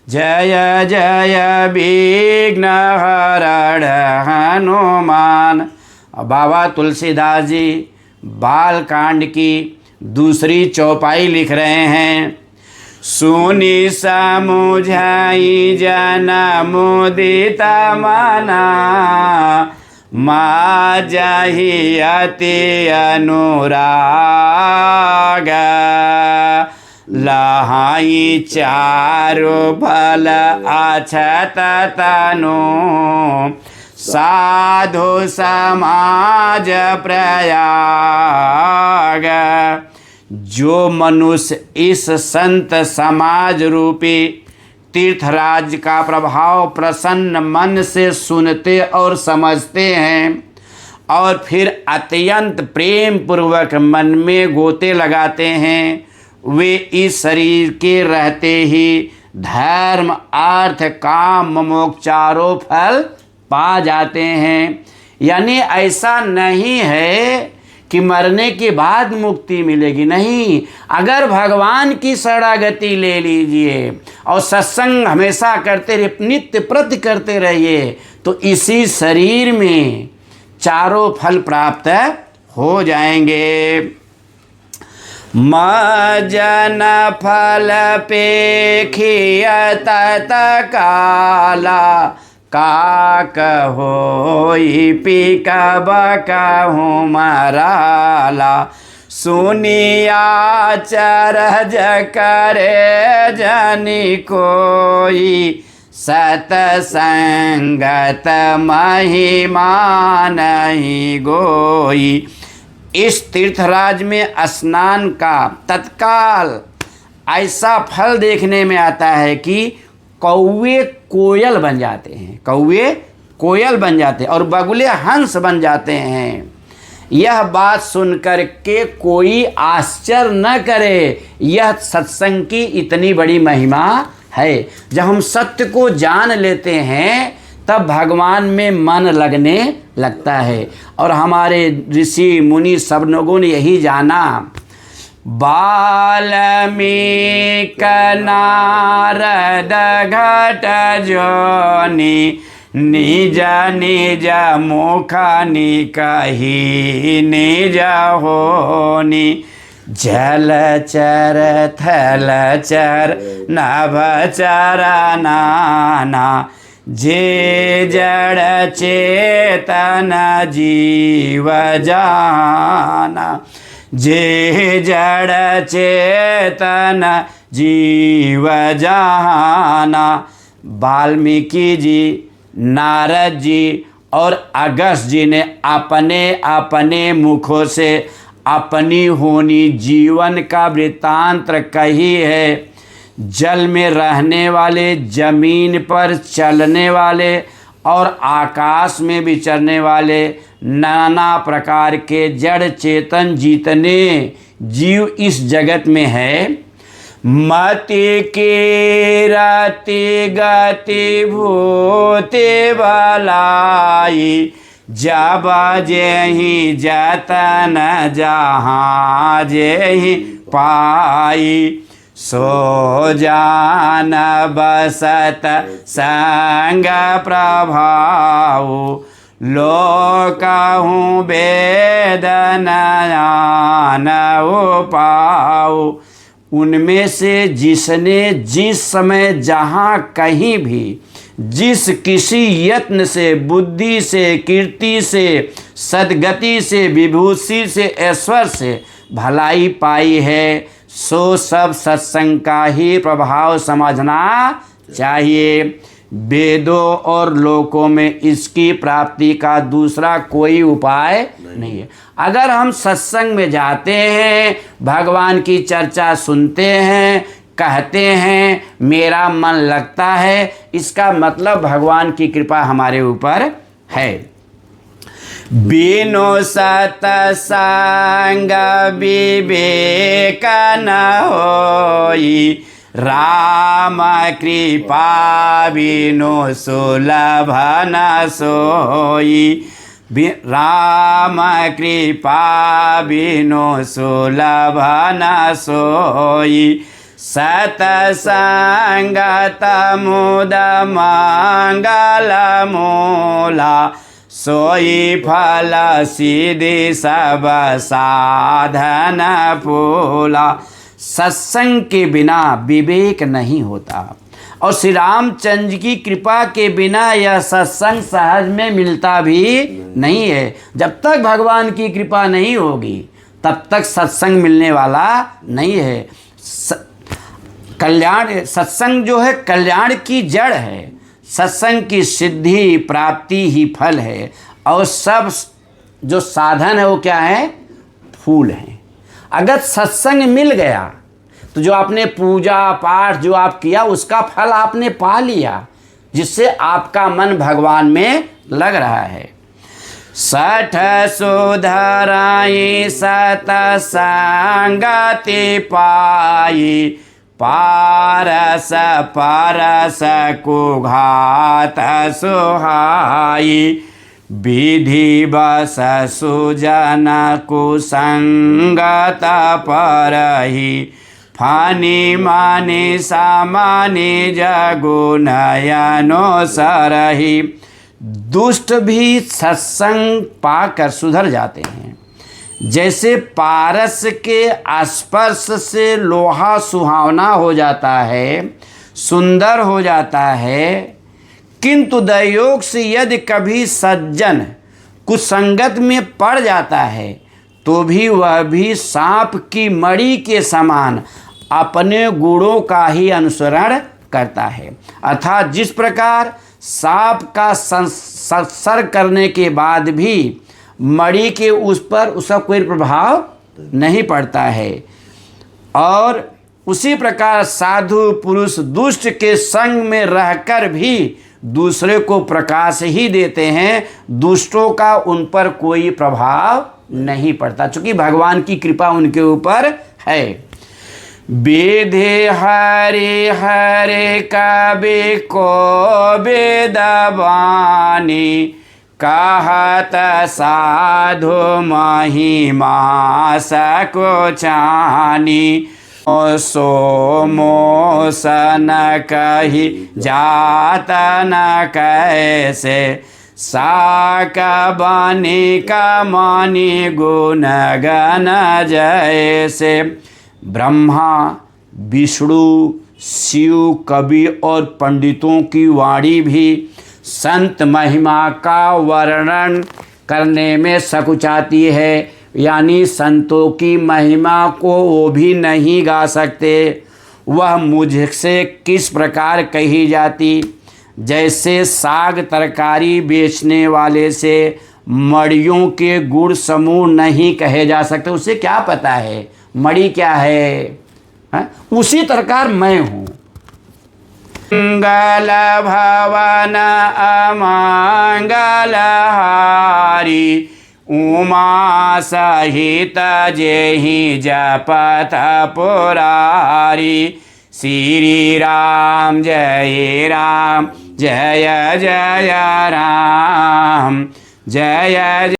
जय जय विघ्नहरण हनुमान। बाबा तुलसीदास जी बालकांड की दूसरी चौपाई लिख रहे हैं। सुनी समुझाई जन मुदित मना, माँ जाहि अति अनुराग। लहाई चारो फल अछत तनु, साधु समाज प्रयाग। जो मनुष्य इस संत समाज रूपी तीर्थराज का प्रभाव प्रसन्न मन से सुनते और समझते हैं और फिर अत्यंत प्रेम पूर्वक मन में गोते लगाते हैं, वे इस शरीर के रहते ही धर्म अर्थ काम मोक्ष चारों फल पा जाते हैं। यानी ऐसा नहीं है कि मरने के बाद मुक्ति मिलेगी, नहीं। अगर भगवान की शरणागति ले लीजिए और सत्संग हमेशा करते रहिए, नित्य प्रति करते रहिए, तो इसी शरीर में चारों फल प्राप्त हो जाएंगे। मजन फल पेखिय तत काला, काक होई पीकब कहूँ मराला। सुनिया चरज करे जनि कोई, सतसंगत महिमा नहीं गोई। इस तीर्थराज में स्नान का तत्काल ऐसा फल देखने में आता है कि कौवे कोयल बन जाते हैं, कौवे कोयल बन जाते हैं और बगुले हंस बन जाते हैं। यह बात सुनकर के कोई आश्चर्य न करे, यह सत्संग की इतनी बड़ी महिमा है। जब हम सत्य को जान लेते हैं तब भगवान में मन लगने लगता है। और हमारे ऋषि मुनि सब लोगों ने यही जाना। वाल्मीकि नारद घट जोनि, निज निज मुख निकहि निज होनि। जलचर थलचर नभचर नाना, जे जड़ चेतन जीव जाना। जे जड़ चेतन जीव जाना। वाल्मीकि जी, नारद जी और अगस्त्य जी ने अपने अपने मुखों से अपनी होनी जीवन का वृत्तांत कही है। जल में रहने वाले, जमीन पर चलने वाले और आकाश में विचरने वाले नाना प्रकार के जड़ चेतन जितने जीव इस जगत में है, मति की रति गति भूति बलाई। जब जेहि जतन जहाँ जेहि पाई, सो जान बसत संग प्रभाव। लोकहूँ वेदन पाऊ। उनमें से जिसने जिस समय जहाँ कहीं भी जिस किसी यत्न से, बुद्धि से, कीर्ति से, सद्गति से, विभूति से, ऐश्वर्य से भलाई पाई है, सो सब सत्संग का ही प्रभाव समझना चाहिए। वेदों और लोकों में इसकी प्राप्ति का दूसरा कोई उपाय नहीं है। अगर हम सत्संग में जाते हैं, भगवान की चर्चा सुनते हैं, कहते हैं, मेरा मन लगता है, इसका मतलब भगवान की कृपा हमारे ऊपर है। बिनु सतसंग विवेक न होई, राम कृपा बिनु सुलभ न सोई। राम कृपा बिनु सुलभ न सोई। सतसंगत मुद मंगल मूला, सोई फल सिद्धि सब साधन फूला। सत्संग के बिना विवेक नहीं होता और श्री रामचंद्र की कृपा के बिना यह सत्संग सहज में मिलता भी नहीं है। जब तक भगवान की कृपा नहीं होगी तब तक सत्संग मिलने वाला नहीं है। कल्याण, सत्संग जो है कल्याण की जड़ है। सत्संग की सिद्धि प्राप्ति ही फल है और सब जो साधन है वो क्या है? फूल हैं। अगर सत्संग मिल गया तो जो आपने पूजा पाठ जो आप किया उसका फल आपने पा लिया, जिससे आपका मन भगवान में लग रहा है। सठ सुधराई सतसंगति पाई, पारस परस को घात सुहाई। विधि बस सुजन कुसंगत परहि, फानी मानी सामानी जगु नयनो सरहि। दुष्ट भी सत्संग पाकर सुधर जाते हैं। जैसे पारस के स्पर्श से लोहा सुहावना हो जाता है, सुंदर हो जाता है, किंतु दयोग से यदि कभी सज्जन कुसंगत में पड़ जाता है तो भी वह भी सांप की मणि के समान अपने गुणों का ही अनुसरण करता है। अर्थात जिस प्रकार सांप का संसर्ग करने के बाद भी मणि के उस पर उसका कोई प्रभाव नहीं पड़ता है, और उसी प्रकार साधु पुरुष दुष्ट के संग में रहकर भी दूसरे को प्रकाश ही देते हैं। दुष्टों का उन पर कोई प्रभाव नहीं पड़ता, चूंकि भगवान की कृपा उनके ऊपर है। विधि हरि हरि कवि को वेदवाणी, कहत साधु महिमा सको चानी। सोमो सन कही जात न कैसे, साक बनी कमानी गुण गण जैसे। ब्रह्मा विष्णु शिव कवि और पंडितों की वाणी भी संत महिमा का वर्णन करने में सकुचाती है, यानी संतों की महिमा को वो भी नहीं गा सकते। वह मुझसे किस प्रकार कही जाती? जैसे साग तरकारी बेचने वाले से मड़ियों के गुण समूह नहीं कहे जा सकते। उसे क्या पता है मणि क्या है? उसी प्रकार मैं हूँ। मंगल भवन अमंगल हारी, उमा सहित जेहि जपत पुरारी। श्री राम जय राम, जय जय राम, जय जय